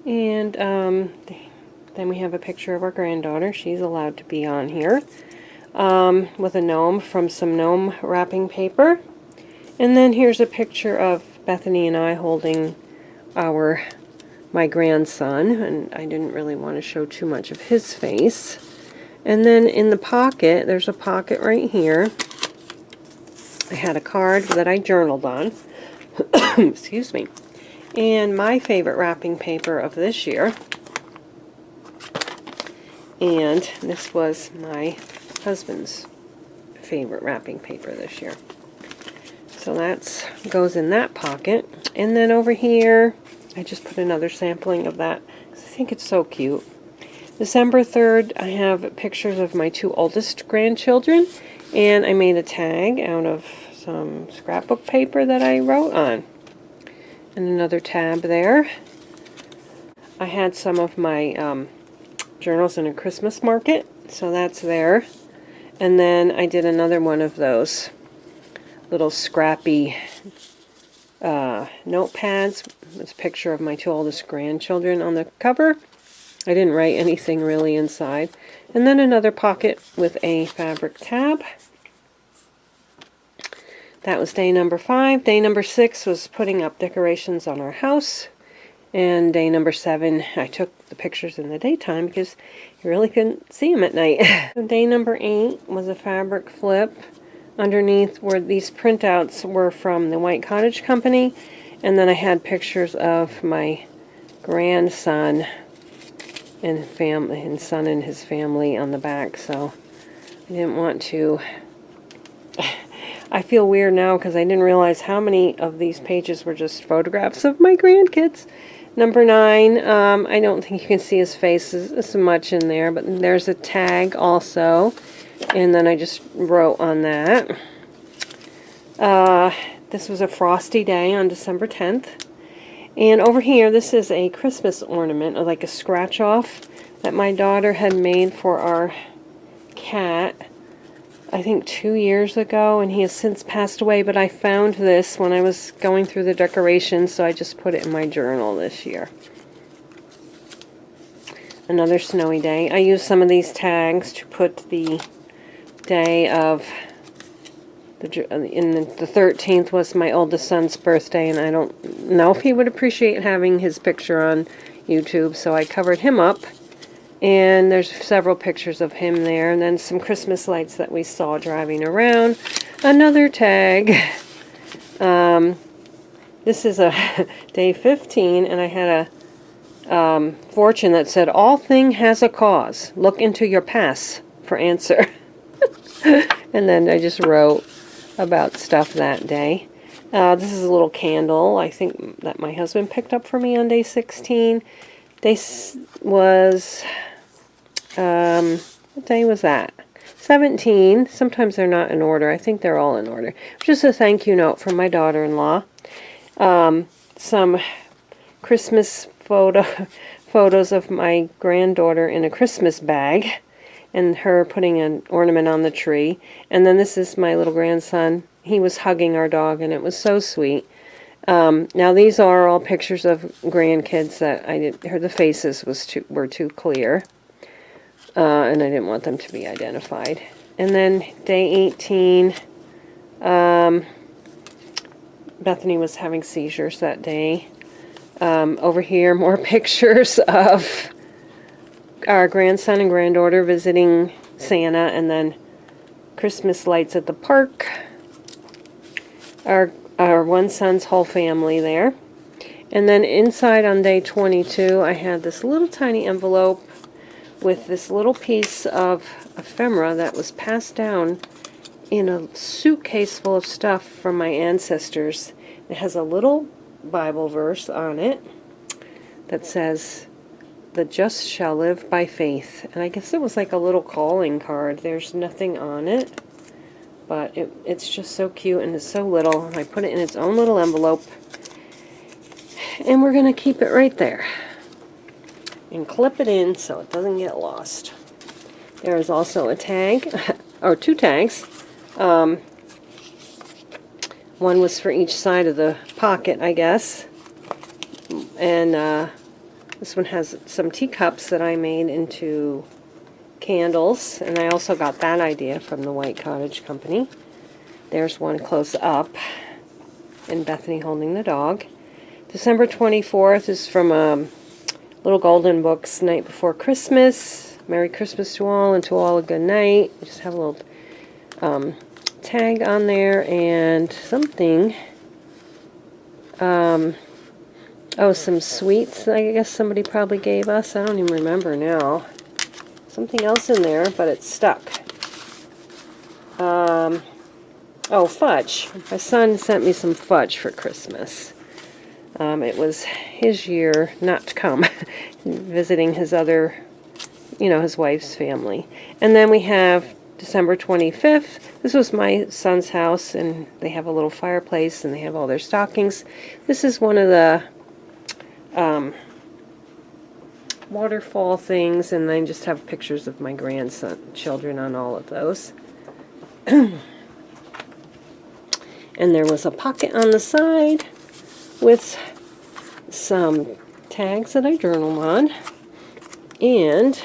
And then we have a picture of our granddaughter. She's allowed to be on here. With a gnome from some gnome wrapping paper. And then here's a picture of Bethany and I holding my grandson, and I didn't really want to show too much of his face. And then in the pocket, there's a pocket right here. I had a card that I journaled on. Excuse me. And my favorite wrapping paper of this year. And this was my husband's favorite wrapping paper this year. So that goes in that pocket. And then over here, I just put another sampling of that because I think it's so cute. December 3rd, I have pictures of my 2 oldest grandchildren, and I made a tag out of some scrapbook paper that I wrote on. And another tab there. I had some of my journals in a Christmas market, so that's there. And then I did another one of those little scrappy notepads. This picture of my 2 oldest grandchildren on the cover. I didn't write anything really inside. And then another pocket with a fabric tab. That was day number 5. Day number 6 was putting up decorations on our house. And day number 7, I took the pictures in the daytime because you really couldn't see them at night. Day number 8 was a fabric flip. Underneath where these printouts were from the White Cottage Company. And then I had pictures of my grandson and son and his family on the back. So I didn't want to... I feel weird now because I didn't realize how many of these pages were just photographs of my grandkids. Number 9, I don't think you can see his face as much in there, but there's a tag also. And then I just wrote on that. This was a frosty day on December 10th. And over here, this is a Christmas ornament, like a scratch-off that my daughter had made for our cat, I think 2 years ago, and he has since passed away, but I found this when I was going through the decorations, so I just put it in my journal this year. Another snowy day. I used some of these tags to put the day of the 13th was my oldest son's birthday, and I don't know if he would appreciate having his picture on YouTube, so I covered him up. And there's several pictures of him there, and then some Christmas lights that we saw driving around. Another tag. This is a day 15, and I had a fortune that said, "All thing has a cause. Look into your past for answer." And then I just wrote about stuff that day. This is a little candle, I think, that my husband picked up for me on day 16. Was, what day was that? 17. Sometimes they're not in order. I think they're all in order. Just a thank you note from my daughter-in-law. Some Christmas photos of my granddaughter in a Christmas bag, and her putting an ornament on the tree. And then this is my little grandson. He was hugging our dog, and it was so sweet. Now these are all pictures of grandkids that the faces were too clear, and I didn't want them to be identified. And then day 18, Bethany was having seizures that day. Over here, more pictures of our grandson and granddaughter visiting Santa, and then Christmas lights at the park. Our one son's whole family there. And then inside on day 22, I had this little tiny envelope with this little piece of ephemera that was passed down in a suitcase full of stuff from my ancestors. It has a little Bible verse on it that says, "The just shall live by faith." And I guess it was like a little calling card. There's nothing on it. But it's just so cute, and it's so little. I put it in its own little envelope. And we're going to keep it right there. And clip it in so it doesn't get lost. There is also a tag, or 2 tags. One was for each side of the pocket, I guess. And This one has some teacups that I made into candles, and I also got that idea from the White Cottage Company. There's one close up, and Bethany holding the dog. December 24th is from Little Golden Books, Night Before Christmas. Merry Christmas to all, and to all a good night. Just have a little tag on there, and something. Oh, some sweets I guess somebody probably gave us. I don't even remember now. Something else in there, but it's stuck. Oh, fudge. My son sent me some fudge for Christmas. It was his year not to come, visiting his other, his wife's family. And then we have December 25th. This was my son's house, and they have a little fireplace, and they have all their stockings. This is one of the waterfall things, and I just have pictures of my children on all of those. And there was a pocket on the side with some tags that I journal on. And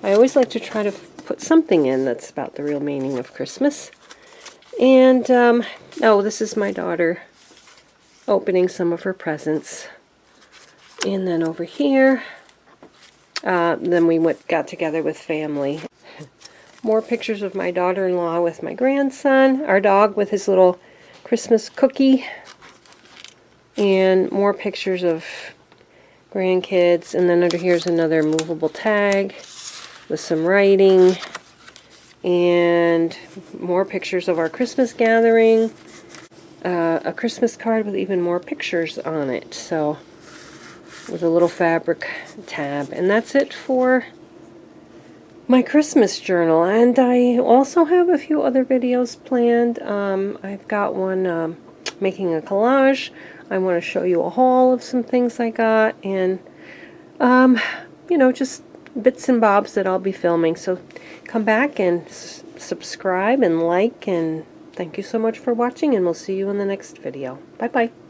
I always like to try to put something in that's about the real meaning of Christmas. And, oh, this is my daughter opening some of her presents. And then over here, then we got together with family. More pictures of my daughter-in-law with my grandson, our dog with his little Christmas cookie, and more pictures of grandkids. And then under here's another movable tag with some writing, and more pictures of our Christmas gathering, a Christmas card with even more pictures on it, so with a little fabric tab. And that's it for my Christmas journal. And I also have a few other videos planned. I've got one making a collage. I want to show you a haul of some things I got, and just bits and bobs that I'll be filming. So come back and subscribe and like, and thank you so much for watching, and we'll see you in the next video. Bye bye.